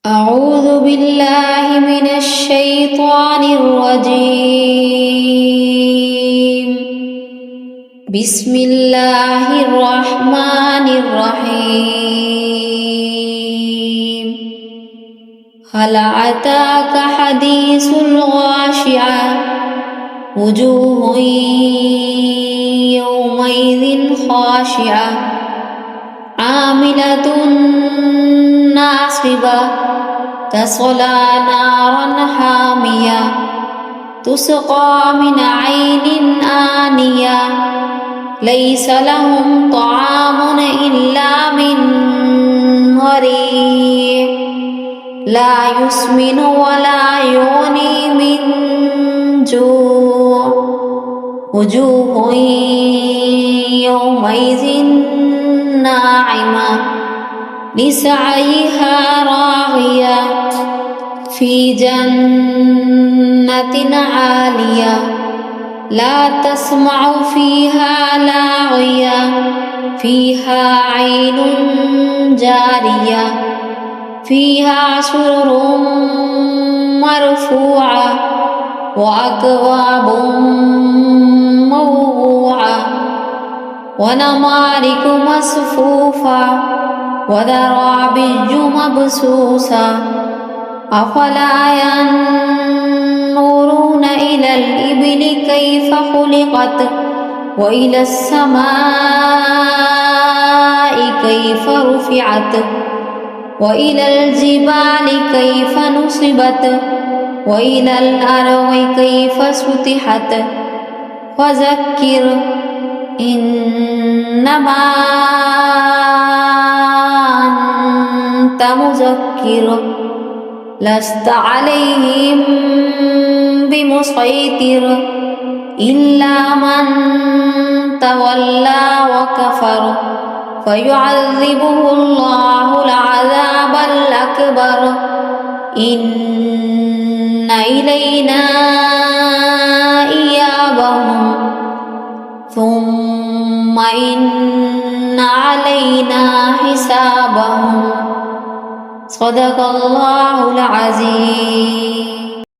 أعوذ بالله من الشيطان الرجيم. بسم الله الرحمن الرحيم. هل أتاك حديث الغاشية وجوه يومئذ خاشعة عاملة ناصبة تصلى نارا حامية تسقى من عين آنية ليس لهم طعام إلا من ضريع لا يسمن ولا يغني من جوع وجوه يومئذ ناعمة لسعيها راغية في جنة عالية لا تسمع فيها لاغية فيها عين جارية فيها سرر مرفوعة وأكواب موضوعة ونمارق مصفوفة وزرابي مبثوثة أفلا ينظرون إلى الإبل كيف خلقت وإلى السماء كيف رفعت وإلى الجبال كيف نصبت وإلى الأرض كيف سطحت فذكر إنما أنت مذكر لست عليهم بمسيطر إلا من تولى وكفر فيعذبه الله العذاب الأكبر إن إلينا إيابهم ثم إن علينا حسابهم صدق الله العظيم.